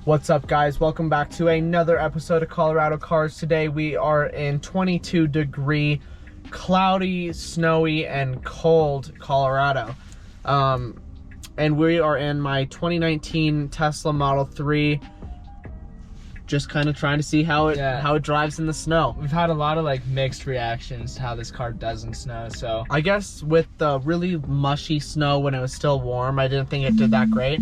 What's up, guys? Welcome back to another episode of Colorado Cars. Today we are in 22-degree, cloudy, snowy, and cold Colorado. And we are in my 2019 Tesla Model 3. Just kind of trying to see how it drives in the snow. We've had a lot of mixed reactions to how this car does in snow, so I guess with the really mushy snow when it was still warm, I didn't think it did that great.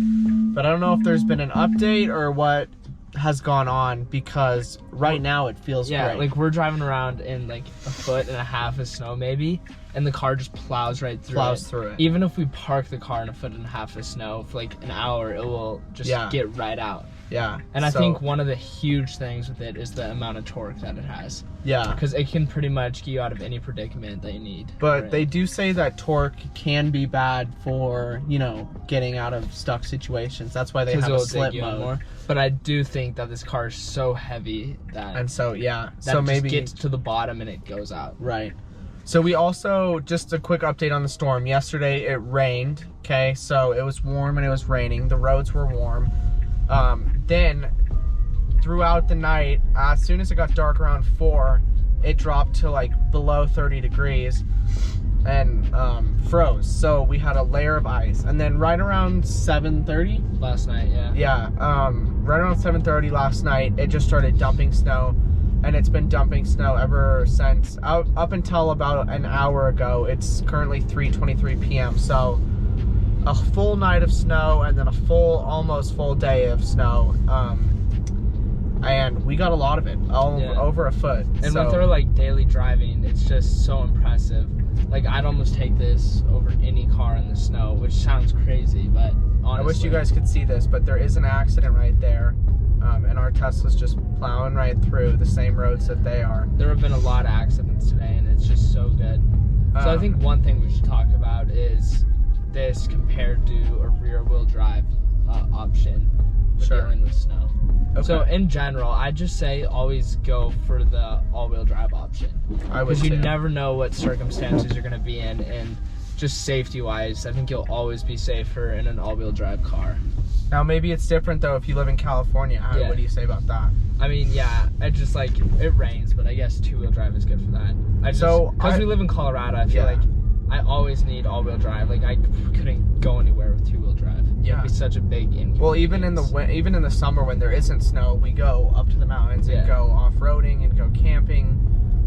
But I don't know if there's been an update or what has gone on, because right now it feels great. We're driving around in a foot and a half of snow maybe, and the car just plows right through it. Even if we park the car in a foot and a half of snow for an hour, it will just get right out. Yeah. And I think one of the huge things with it is the amount of torque that it has. Yeah. Because it can pretty much get you out of any predicament that you need. But they do say that torque can be bad for, getting out of stuck situations. That's why they have a slip mode. More. But I do think that this car is so heavy that so maybe it gets to the bottom and it goes out. Right. So we also, just a quick update on the storm. Yesterday it rained, okay? So it was warm and it was raining. The roads were warm. Then throughout the night, as soon as it got dark around 4, it dropped to below 30 degrees and froze. So we had a layer of ice. And then right around 7:30 last night, right around 7:30 last night, it just started dumping snow, and it's been dumping snow ever since. Up until about an hour ago. It's currently 3:23 p.m. So a full night of snow and then a almost full day of snow, and we got a lot of it, over a foot. And with our daily driving, it's just so impressive. I'd almost take this over any car in the snow, which sounds crazy, but honestly, I wish you guys could see this, but there is an accident right there, and our Tesla's just plowing right through the same roads that they are. There have been a lot of accidents today, and it's just so good. So I think one thing we should talk about is this compared to a rear-wheel drive option for dealing with snow. Okay. So in general, I just say always go for the all-wheel drive option. Because you never know what circumstances you're going to be in, and just safety-wise, I think you'll always be safer in an all-wheel drive car. Now maybe it's different though if you live in California. What do you say about that? I mean, I just it rains, but I guess two-wheel drive is good for that. Because we live in Colorado, I feel I always need all-wheel drive. I couldn't go anywhere with two-wheel drive. It'd be such a big inconvenience. Well, even in the summer when there isn't snow, we go up to the mountains and go off-roading and go camping,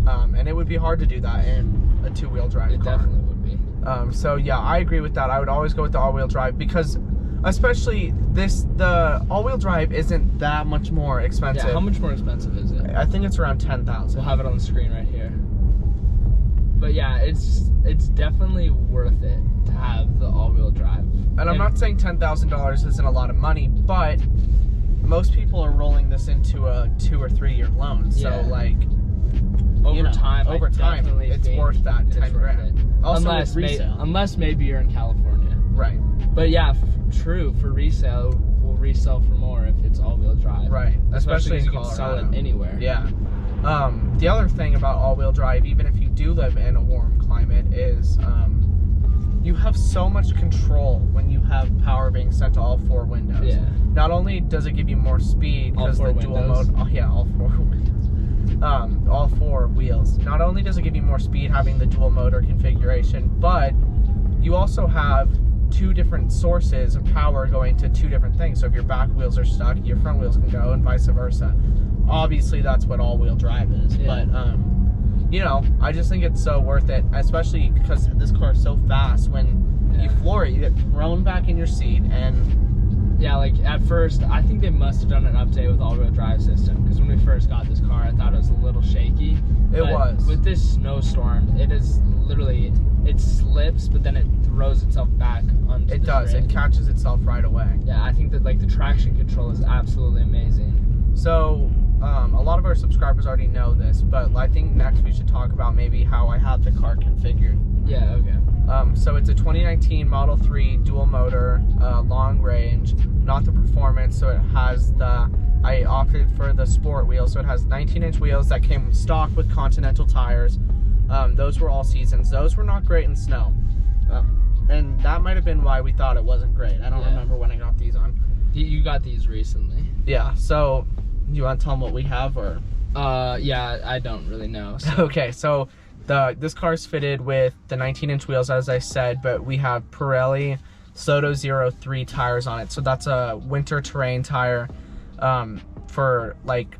and it would be hard to do that in a two-wheel drive car. It definitely would be. So yeah, I agree with that. I would always go with the all-wheel drive, because especially the all-wheel drive isn't that much more expensive. Yeah, how much more expensive is it? I think it's around $10,000. We'll have it on the screen right here. But yeah, it's definitely worth it to have the all-wheel drive. And I'm not saying $10,000 isn't a lot of money, but most people are rolling this into a 2 or 3 year loan. So over time, it's worth that $10,000. Also unless maybe you're in California. Right. But yeah, true, for resale, we'll resell for more if it's all-wheel drive. Right. Especially in you Colorado. Can sell it anywhere. Yeah. The other thing about all-wheel drive, even if you do live in a warm climate, is you have so much control when you have power being sent to all 4 windows. Yeah. Not only does it give you more speed because the dual mode, all 4 windows, all 4 wheels. Not only does it give you more speed having the dual motor configuration, but you also have 2 different sources of power going to 2 different things. So if your back wheels are stuck, your front wheels can go, and vice versa. Obviously, that's what all-wheel drive is. Yeah. But I just think it's so worth it, especially because this car is so fast. When you floor it, you get thrown back in your seat, and at first, I think they must have done an update with all-wheel drive system, because when we first got this car, I thought it was a little shaky. It was. With this snowstorm, it is literally, it slips, but then it throws itself back onto the grid. It catches itself right away. Yeah, I think that the traction control is absolutely amazing. So a lot of our subscribers already know this, but I think next we should talk about maybe how I have the car configured. Yeah, okay. So it's a 2019 Model 3 dual motor, long range, not the performance. So it has I opted for the sport wheels. So it has 19-inch wheels that came stock with Continental tires. Those were all seasons. Those were not great in snow. And that might have been why we thought it wasn't great. I don't remember when I got these on. You got these recently. Yeah, so you want to tell them what we have, or? Yeah, I don't really know. So. Okay, so this car's fitted with the 19-inch wheels, as I said, but we have Pirelli Soto 03 tires on it. So that's a winter terrain tire for like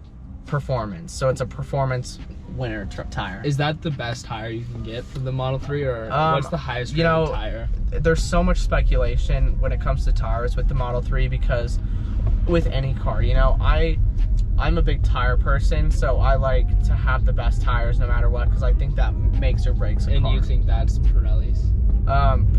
performance. So it's a performance winter tire. Is that the best tire you can get for the Model 3, or what's the highest rated tire? There's so much speculation when it comes to tires with the Model 3, because with any car, you know, I'm a big tire person, so I like to have the best tires no matter what, because I think that makes or breaks a car. And you think that's Pirelli's?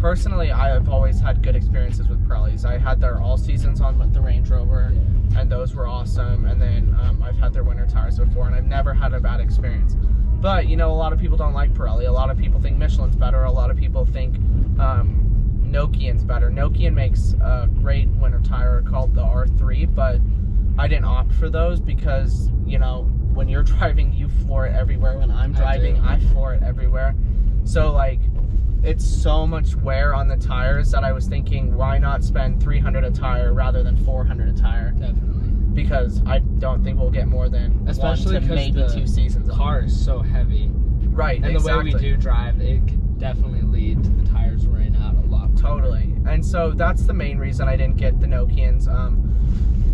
Personally, I have always had good experiences with Pirelli's. I had their all seasons on with the Range Rover, and those were awesome. And then I've had their winter tires before, and I've never had a bad experience. But, you know, a lot of people don't like Pirelli. A lot of people think Michelin's better. A lot of people think Nokian's better. Nokian makes a great winter tire called the R3, but I didn't opt for those because, you know, when you're driving, you floor it everywhere. When I'm driving, I floor it everywhere. So, like, it's so much wear on the tires that I was thinking, why not spend $300 a tire rather than $400 a tire? Definitely. Because I don't think we'll get more than especially 1 to maybe 2 seasons. The car is so heavy. Right, and exactly. The way we do drive, it could definitely lead to the tires wearing out a lot. Totally. And so that's the main reason I didn't get the Nokians.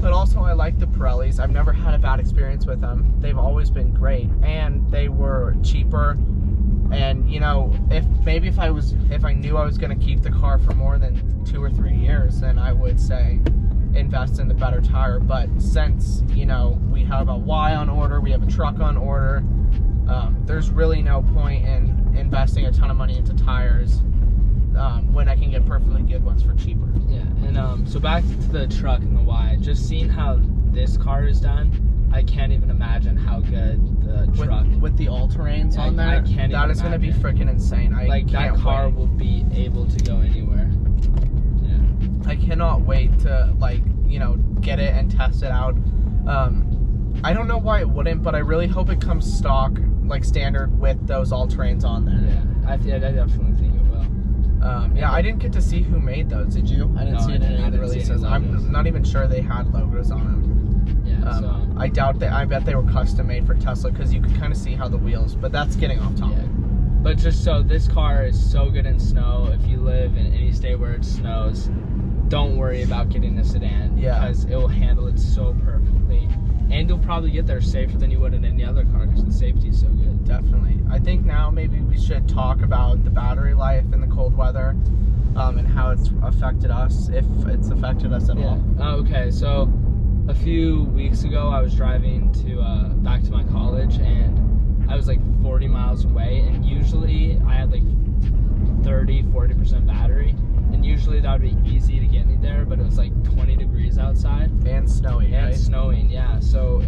But also I like the Pirellis. I've never had a bad experience with them. They've always been great, and they were cheaper. And you know, if I knew I was going to keep the car for more than 2 or 3 years, then I would say invest in the better tire. But since, you know, we have a Y on order, we have a truck on order, there's really no point in investing a ton of money into tires when I can get perfectly good ones for cheaper. Yeah, and so back to the truck and the Y, just seeing how this car is done, I can't even imagine how good the truck with the all-terrains on there. That is going to be freaking insane. That car will be able to go anywhere. Yeah, I cannot wait to, like, you know, get it and test it out. I don't know why it wouldn't, but I really hope it comes stock, like standard, with those all-terrains on there. Yeah, I definitely think it will. Yeah, I didn't get to see who made those. Did you? I didn't see it in any of the releases. I'm not even sure they had logos on them. Yeah, I doubt that. I bet they were custom made for Tesla, because you could kind of see how the wheels. But that's getting off topic. Yeah. But just so this car is so good in snow. If you live in any state where it snows, don't worry about getting a sedan. Yeah. Because it will handle it so perfectly, and you'll probably get there safer than you would in any other car because the safety is so good. Definitely. I think now maybe we should talk about the battery life in the cold weather, and how it's affected us, if it's affected us at all. Okay, so a few weeks ago I was driving back to my college, and I was like 40 miles away, and usually I had like 30-40% battery, and usually that would be easy to get me there, but it was like 20 degrees outside. And snowy, and right? snowing, yeah. So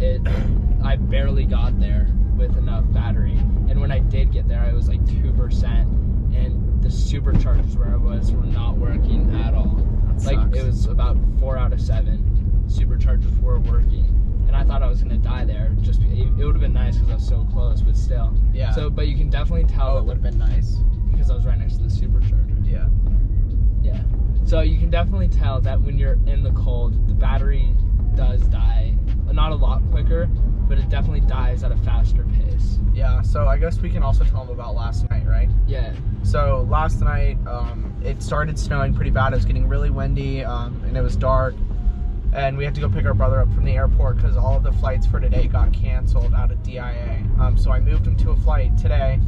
I barely got there with enough battery, and when I did get there, I was like 2%, and the superchargers where I was were not working at all. Like, it was about 4 out of 7 superchargers were working, and I thought I was gonna die there. It would have been nice because I was so close, but still. Yeah. So, but you can definitely tell. It would have been nice because I was right next to the supercharger. Yeah. Yeah. So you can definitely tell that when you're in the cold, the battery does die. Not a lot quicker, but it definitely dies at a faster pace. Yeah. So I guess we can also tell them about last night, right? Yeah. So last night, it started snowing pretty bad. It was getting really windy, and it was dark. And we had to go pick our brother up from the airport because all of the flights for today got canceled out of DIA. So I moved him to a flight today,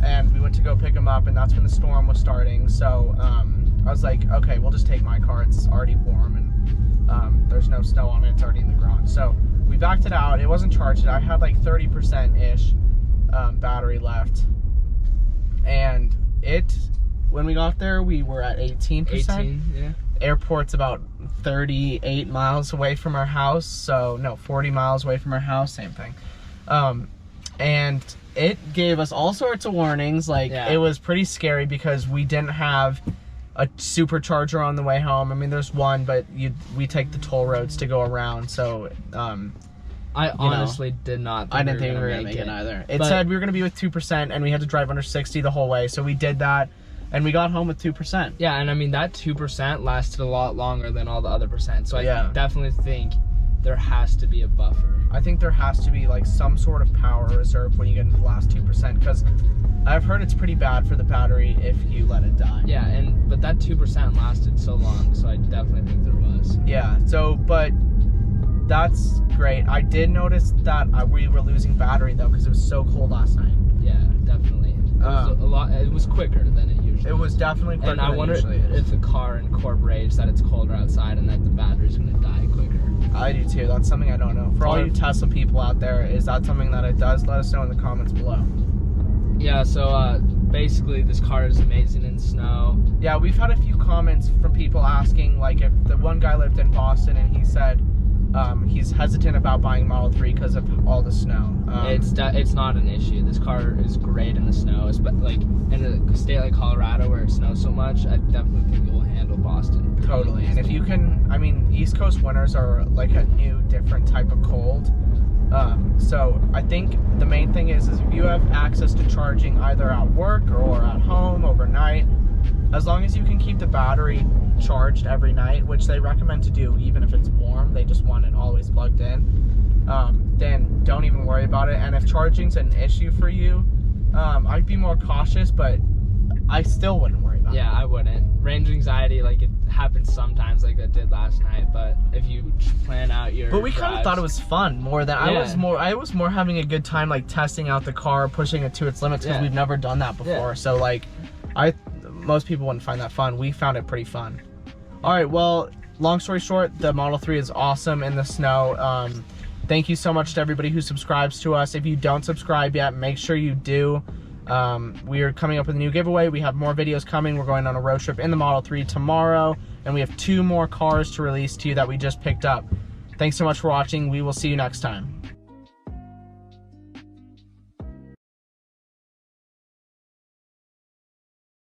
and we went to go pick him up, and that's when the storm was starting. So I was like, okay, we'll just take my car. It's already warm, and there's no snow on it. It's already in the garage. So we backed it out. It wasn't charged. I had like 30%-ish battery left. And when we got there, we were at 18%. 18, yeah. Airport's about 38 miles away from our house, so no, 40 miles away from our house, same thing. And it gave us all sorts of warnings. Like, It was pretty scary because we didn't have a supercharger on the way home. I mean, there's one, but we take the toll roads to go around, so I honestly did not think I didn't think we were gonna make it either. It said we were gonna be with 2%, and we had to drive under 60 the whole way, so we did that. And we got home with 2%. Yeah, and I mean, that 2% lasted a lot longer than all the other percent. So I definitely think there has to be a buffer. I think there has to be like some sort of power reserve when you get into the last 2%, because I've heard it's pretty bad for the battery if you let it die. Yeah, but that 2% lasted so long, so I definitely think there was. Yeah, so, but that's great. I did notice that we were losing battery though, because it was so cold last night. Yeah, definitely. It was quicker than it usually is. It was definitely quicker and I wonder if the car incorporates that it's colder outside and that the battery's going to die quicker. I do too. That's something I don't know. For all you Tesla people out there, is that something that it does? Let us know in the comments below. Yeah, so basically this car is amazing in snow. Yeah, we've had a few comments from people asking, like, if the one guy lived in Boston and he said he's hesitant about buying Model 3 because of all the snow. It's not an issue. This car is great in the snow, but like in a state like Colorado where it snows so much, I definitely think it will handle Boston. Totally. And if you can, I mean, East Coast winters are like a new, different type of cold. So I think the main thing is if you have access to charging either at work or at home overnight, as long as you can keep the battery charged every night, which they recommend to do even if it's warm, they just want it always plugged in, then don't even worry about it. And if charging's an issue for you, I'd be more cautious, but I still wouldn't worry about it. Yeah, I wouldn't. Range anxiety, like, it happens sometimes, like it did last night, but if you plan out your But we kind of thought it was fun more than I was more having a good time, like testing out the car, pushing it to its limits, because we've never done that before. So like most people wouldn't find that fun. We found it pretty fun. All right, well, long story short, the Model 3 is awesome in the snow. Thank you so much to everybody who subscribes to us. If you don't subscribe yet, make sure you do. We are coming up with a new giveaway. We have more videos coming. We're going on a road trip in the Model 3 tomorrow, and we have 2 more cars to release to you that we just picked up. Thanks so much for watching. We will see you next time.